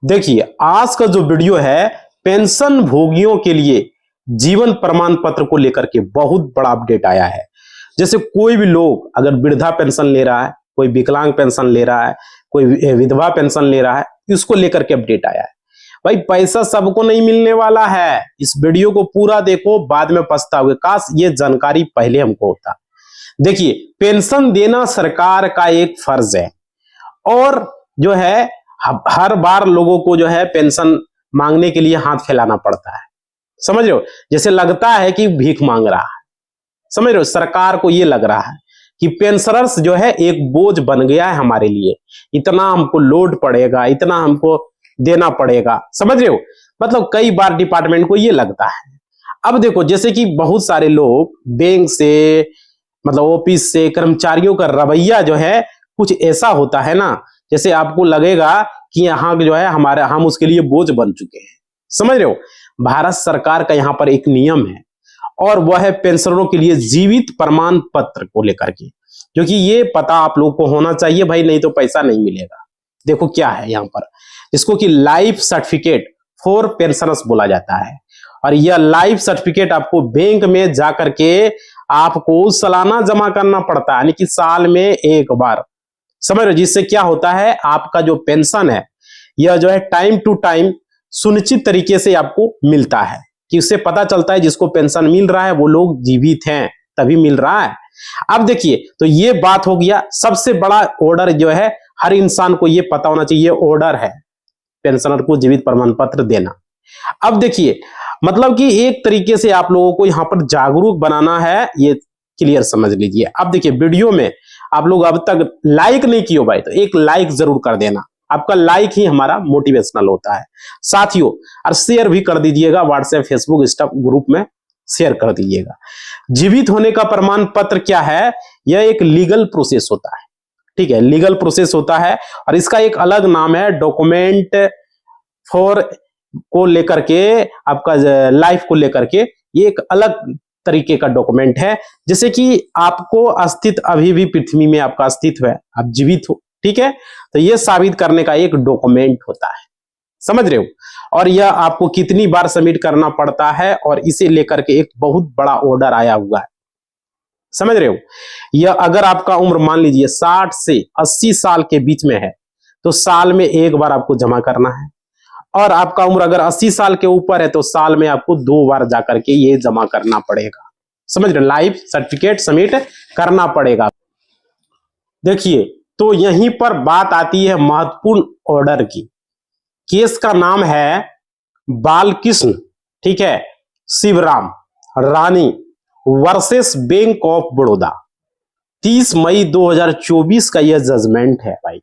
देखिए, आज का जो वीडियो है पेंशन भोगियों के लिए जीवन प्रमाण पत्र को लेकर के बहुत बड़ा अपडेट आया है। जैसे कोई भी लोग अगर वृद्धा पेंशन ले रहा है, कोई विकलांग पेंशन ले रहा है, कोई विधवा पेंशन ले रहा है, इसको लेकर के अपडेट आया है। भाई पैसा सबको नहीं मिलने वाला है। इस वीडियो को पूरा देखो, बाद में पछताओगे, काश ये जानकारी पहले हमको होता। देखिए, पेंशन देना सरकार का एक फर्ज है और जो है हर बार लोगों को जो है पेंशन मांगने के लिए हाथ फैलाना पड़ता है। समझ रहे हो, जैसे लगता है कि भीख मांग रहा है। समझ रहे हो, सरकार को ये लग रहा है कि पेंशनर्स जो है एक बोझ बन गया है हमारे लिए, इतना हमको लोड पड़ेगा, इतना हमको देना पड़ेगा। समझ रहे हो, मतलब कई बार डिपार्टमेंट को ये लगता है। अब देखो, जैसे कि बहुत सारे लोग बैंक से, मतलब ऑफिस से, कर्मचारियों का रवैया जो है कुछ ऐसा होता है ना, जैसे आपको लगेगा कि यहाँ जो है हम उसके लिए बोझ बन चुके हैं। समझ रहे हो, भारत सरकार का यहाँ पर एक नियम है और वह है पेंशनरों के लिए जीवित प्रमाण पत्र को लेकर के, क्योंकि ये पता आप लोग को होना चाहिए भाई, नहीं तो पैसा नहीं मिलेगा। देखो क्या है यहाँ पर, इसको कि लाइफ सर्टिफिकेट फॉर पेंशनर्स बोला जाता है। और यह लाइफ सर्टिफिकेट आपको बैंक में जाकर के आपको सालाना जमा करना पड़ता है, यानी कि साल में एक बार। समझ रहे हो, जिससे क्या होता है, आपका जो पेंशन है यह जो है टाइम टू टाइम सुनिश्चित तरीके से आपको मिलता है, कि उससे पता चलता है जिसको पेंशन मिल रहा है वो लोग जीवित हैं तभी मिल रहा है। अब देखिए, तो ये बात हो गया। सबसे बड़ा ऑर्डर जो है हर इंसान को ये पता होना चाहिए, ऑर्डर है पेंशनर को जीवित प्रमाण पत्र देना। अब देखिए, मतलब कि एक तरीके से आप लोगों को यहाँ पर जागरूक बनाना है, ये क्लियर समझ लीजिए। अब देखिए, वीडियो में आप लोग अब तक लाइक नहीं किए भाई, तो एक लाइक जरूर कर देना। आपका लाइक ही हमारा मोटिवेशनल होता है। साथियों, और शेयर भी कर दीजिएगा, व्हाट्सएप, फेसबुक, इंस्टा ग्रुप में शेयर कर दीजिएगा। जीवित होने का प्रमाण पत्र क्या है, यह एक लीगल प्रोसेस होता है। ठीक है, लीगल प्रोसेस होता है और इसका एक अलग नाम है डॉक्यूमेंट फॉर को लेकर के, आपका लाइफ को लेकर के ये एक अलग तरीके का डॉक्यूमेंट है। जैसे कि आपको अस्तित्व, अभी भी पृथ्वी में आपका अस्तित्व है, आप जीवित हो, ठीक है, तो ये साबित करने का एक डॉक्यूमेंट होता है। समझ रहे हो, और यह आपको कितनी बार सबमिट करना पड़ता है, और इसे लेकर के एक बहुत बड़ा ऑर्डर आया हुआ है। समझ रहे हो, यह अगर आपका उम्र मान लीजिए 60 से 80 साल के बीच में है तो साल में एक बार आपको जमा करना है, और आपका उम्र अगर 80 साल के ऊपर है तो साल में आपको 2 बार जाकर के ये जमा करना पड़ेगा। समझ रहे, लाइफ सर्टिफिकेट सबमिट करना पड़ेगा। देखिए, तो यहीं पर बात आती है महत्वपूर्ण ऑर्डर की। केस का नाम है बालकृष्ण, ठीक है, शिवराम रानी वर्सेस बैंक ऑफ बड़ौदा। 30 मई 2024 का यह जजमेंट है भाई।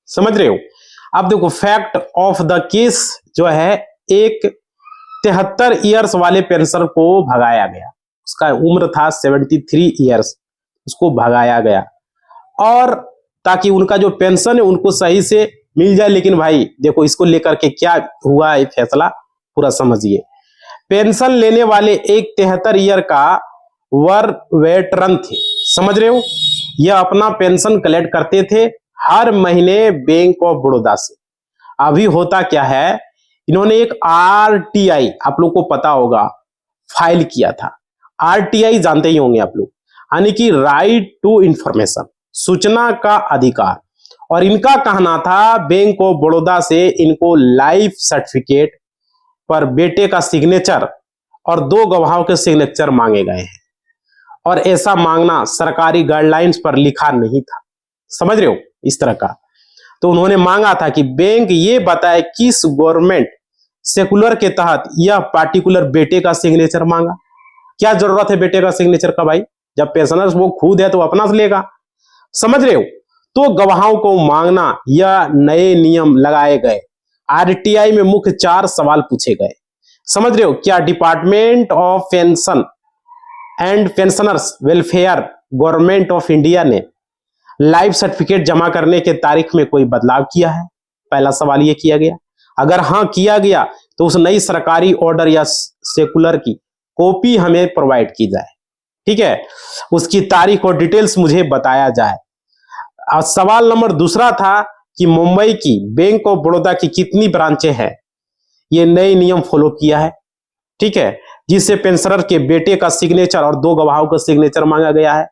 समझ रहे हो। अब देखो, फैक्ट ऑफ द केस जो है, एक 73 ईयर्स वाले पेंशनर को भगाया गया। उसका उम्र था 73 ईयर्स, उसको भगाया गया, और ताकि उनका जो पेंशन है उनको सही से मिल जाए। लेकिन भाई देखो, इसको लेकर के क्या हुआ है फैसला, पूरा समझिए। पेंशन लेने वाले एक 73 ईयर का वेटरन थे। समझ रहे हो, यह अपना पेंशन कलेक्ट करते थे हर महीने बैंक ऑफ बड़ौदा से। अभी होता क्या है, इन्होंने एक आरटीआई, आप लोग को पता होगा, फाइल किया था। आरटीआई जानते ही होंगे आप लोग, यानी कि राइट टू इंफॉर्मेशन, सूचना का अधिकार। और इनका कहना था बैंक ऑफ बड़ौदा से इनको लाइफ सर्टिफिकेट पर बेटे का सिग्नेचर और 2 गवाहों के सिग्नेचर मांगे गए हैं, और ऐसा मांगना सरकारी गाइडलाइंस पर लिखा नहीं था। समझ रहे हो, इस तरह का। तो उन्होंने मांगा था कि बैंक ये बताए किस गवर्नमेंट सेकुलर के तहत यह पार्टिकुलर बेटे का सिग्नेचर मांगा। क्या जरूरत है बेटे का सिग्नेचर का भाई, जब पेंशनर्स वो खुद है तो अपना से लेगा। समझ रहे हो, तो गवाहों को मांगना, यह नए नियम लगाए गए। आरटीआई में मुख्य 4 सवाल पूछे गए। समझ रहे हो, क्या department of pension and pensioners welfare government of India ने लाइफ सर्टिफिकेट जमा करने के तारीख में कोई बदलाव किया है? पहला सवाल ये किया गया। अगर हाँ किया गया तो उस नई सरकारी ऑर्डर या सेकुलर की कॉपी हमें प्रोवाइड की जाए। ठीक है, उसकी तारीख और डिटेल्स मुझे बताया जाए। सवाल नंबर दूसरा था कि मुंबई की बैंक ऑफ बड़ौदा की कितनी ब्रांचें हैं, ये नए नियम फॉलो किया है। ठीक है, जिससे पेंशनर के बेटे का सिग्नेचर और 2 गवाहों का सिग्नेचर मांगा गया है।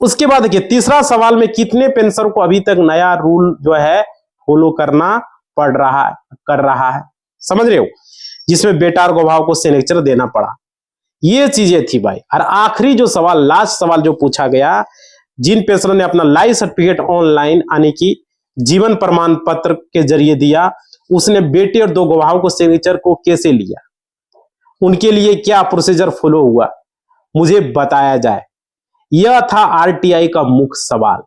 उसके बाद देखिए तीसरा सवाल में कितने पेंशनर को अभी तक नया रूल जो है फॉलो करना पड़ रहा है, कर रहा है, समझ रहे हो, जिसमें बेटा और गवाहों को सिग्नेचर देना पड़ा। ये चीजें थी भाई। और आखिरी जो सवाल, लास्ट सवाल जो पूछा गया, जिन पेंशनर ने अपना लाइफ सर्टिफिकेट ऑनलाइन यानी कि जीवन प्रमाण पत्र के जरिए दिया, उसने बेटे और 2 गवाहों को सिग्नेचर को कैसे लिया, उनके लिए क्या प्रोसीजर फॉलो हुआ, मुझे बताया जाए। यह था आरटीआई का मुख्य सवाल।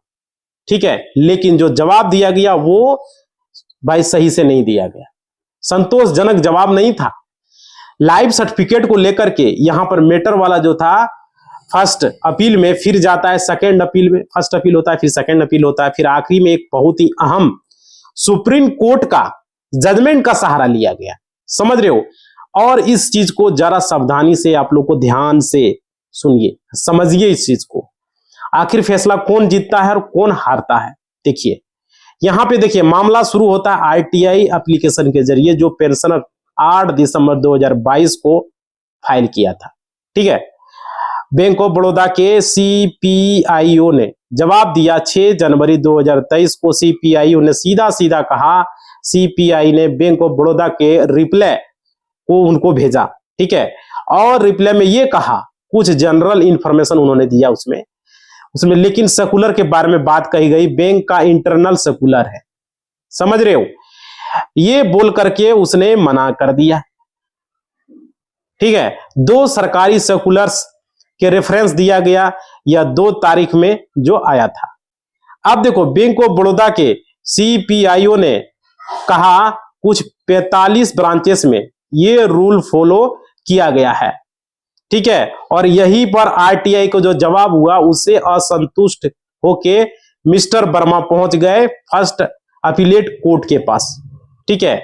ठीक है, लेकिन जो जवाब दिया गया वो भाई सही से नहीं दिया गया, संतोषजनक जवाब नहीं था। लाइफ सर्टिफिकेट को लेकर के यहां पर मैटर वाला जो था, फर्स्ट अपील में, फिर जाता है सेकंड अपील में, फर्स्ट अपील होता है, फिर सेकंड अपील होता है, फिर आखिरी में एक बहुत ही अहम सुप्रीम कोर्ट का जजमेंट का सहारा लिया गया, समझ रहे हो। और इस चीज को जरा सावधानी से आप लोग को ध्यान से सुनिए, समझिए इस चीज को। आखिर फैसला कौन जीतता है और कौन हारता है। देखिए यहां पे देखिए मामला शुरू होता है आरटीआई एप्लीकेशन के जरिए, जो पेंशनर 8 दिसंबर 2022 को फाइल किया था। ठीक है, बैंक ऑफ बड़ौदा के सीपीआईओ ने जवाब दिया 6 जनवरी 2023 को। सीपीआईओ ने सीधा सीधा कहा, सीपीआई ने बैंक ऑफ बड़ौदा के रिप्लाई को उनको भेजा। ठीक है, और रिप्लाई में ये कहा, कुछ जनरल इंफॉर्मेशन उन्होंने दिया उसमें लेकिन सर्कुलर के बारे में बात कही गई, बैंक का इंटरनल सर्कुलर है, समझ रहे हो, ये बोल करके उसने मना कर दिया। ठीक है, 2 सरकारी सर्कुलर्स के रेफरेंस दिया गया, या 2 तारीख में जो आया था। अब देखो बैंक ऑफ बड़ौदा के सीपीआईओ ने कहा कुछ 45 ब्रांचेस में ये रूल फॉलो किया गया है। ठीक है, और यहीं पर आरटीआई को जो जवाब हुआ उससे असंतुष्ट होके मिस्टर वर्मा पहुंच गए फर्स्ट अपीलेट कोर्ट के पास। ठीक है,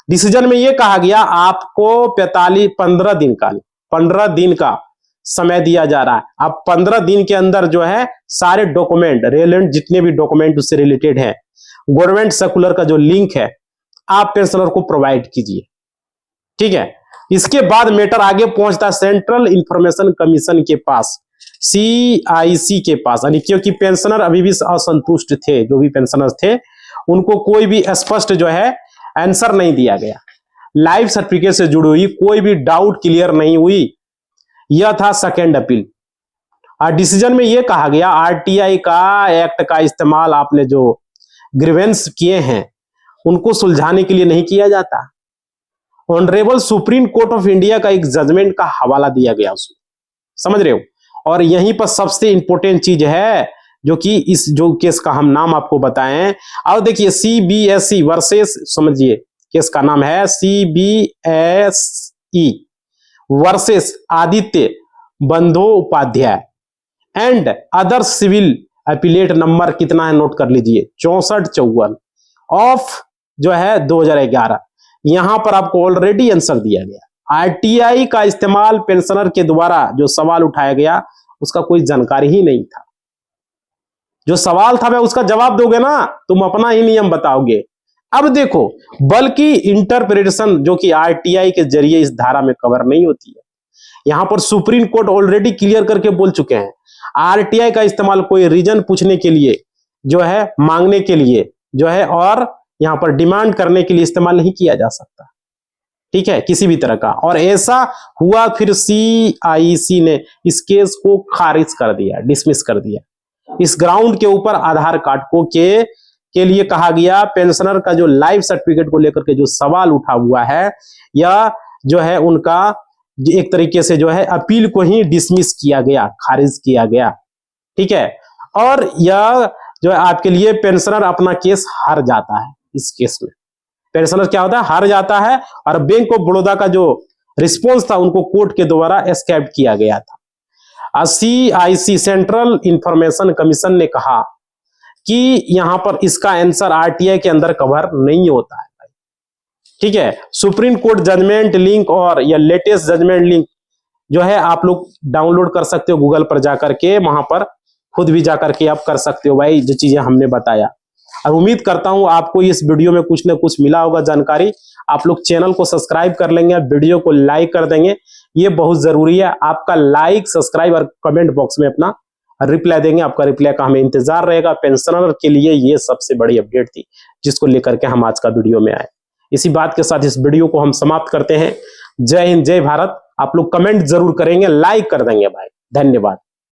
डिसीजन में यह कहा गया आपको 15 दिन का समय दिया जा रहा है। अब 15 दिन के अंदर जो है सारे डॉक्यूमेंट, रेलेवेंट जितने भी डॉक्यूमेंट उससे रिलेटेड है, गवर्नमेंट सर्कुलर का जो लिंक है, आप पेंशनर को प्रोवाइड कीजिए। ठीक है, इसके बाद मैटर आगे पहुंचता सेंट्रल इंफॉर्मेशन कमीशन के पास, सीआईसी के पास, यानी क्योंकि पेंशनर अभी भी असंतुष्ट थे, जो भी पेंशनर थे उनको कोई भी स्पष्ट जो है आंसर नहीं दिया गया, लाइफ सर्टिफिकेट से जुड़ी हुई कोई भी डाउट क्लियर नहीं हुई। यह था सेकेंड अपील। और डिसीजन में यह कहा गया आरटीआई का एक्ट का इस्तेमाल आपने जो ग्रीवेंस किए हैं उनको सुलझाने के लिए नहीं किया जाता। Honourable supreme court of India का एक जजमेंट का हवाला दिया गया उसमें, समझ रहे हो। और यहीं पर सबसे इंपॉर्टेंट चीज है जो कि इस जो केस का हम नाम आपको बताएं, और देखिए सीबीएसई वर्सेस, समझिए केस का नाम है CBSE versus Aditya Bandopadhyay and other civil appellate number कितना है नोट कर लीजिए, 6454 ऑफ जो है 2011। यहां पर आपको ऑलरेडी आंसर दिया गया। आरटीआई का इस्तेमाल पेंशनर के द्वारा जो सवाल उठाया गया उसका कोई जानकारी ही नहीं था। जो सवाल था मैं उसका जवाब दोगे ना, तुम अपना ही नियम बताओगे। अब देखो, बल्कि इंटरप्रिटेशन जो कि आरटीआई के जरिए इस धारा में कवर नहीं होती है। यहां पर सुप्रीम कोर्ट ऑलरेडी क्लियर करके बोल चुके हैं, आरटीआई का इस्तेमाल कोई रीजन पूछने के लिए जो है, मांगने के लिए जो है, और यहां पर डिमांड करने के लिए इस्तेमाल नहीं किया जा सकता। ठीक है, किसी भी तरह का। और ऐसा हुआ, फिर सीआईसी ने इस केस को खारिज कर दिया, डिसमिस कर दिया। इस ग्राउंड के ऊपर आधार कार्ड को के लिए कहा गया पेंशनर का जो लाइफ सर्टिफिकेट को लेकर के जो सवाल उठा हुआ है, या जो है उनका एक तरीके से जो है अपील को ही डिसमिस किया गया, खारिज किया गया। ठीक है, और यह जो है आपके लिए पेंशनर अपना केस हार जाता है। इस केस में पेंशनर क्या होता है, हार जाता है, और बैंक ऑफ बड़ौदा का जो रिस्पॉन्स था उनको कोर्ट के द्वारा एस्केप किया गया था। सीआईसी सेंट्रल इंफॉर्मेशन कमीशन ने कहा कि यहां पर इसका आंसर आरटीआई के अंदर कवर नहीं होता है। ठीक है, सुप्रीम कोर्ट जजमेंट लिंक और या लेटेस्ट जजमेंट लिंक जो है आप लोग डाउनलोड कर सकते हो गूगल पर जाकर के, वहां पर खुद भी जाकर के आप कर सकते हो भाई, जो चीजें हमने बताया। और उम्मीद करता हूं आपको इस वीडियो में कुछ न कुछ मिला होगा जानकारी। आप लोग चैनल को सब्सक्राइब कर लेंगे, वीडियो को लाइक कर देंगे, ये बहुत जरूरी है। आपका लाइक, सब्सक्राइब और कमेंट बॉक्स में अपना रिप्लाई देंगे, आपका रिप्लाई का हमें इंतजार रहेगा। पेंशनर के लिए ये सबसे बड़ी अपडेट थी जिसको लेकर के हम आज का वीडियो में आए। इसी बात के साथ इस वीडियो को हम समाप्त करते हैं। जय हिंद, जय भारत। आप लोग कमेंट जरूर करेंगे, लाइक कर देंगे भाई। धन्यवाद।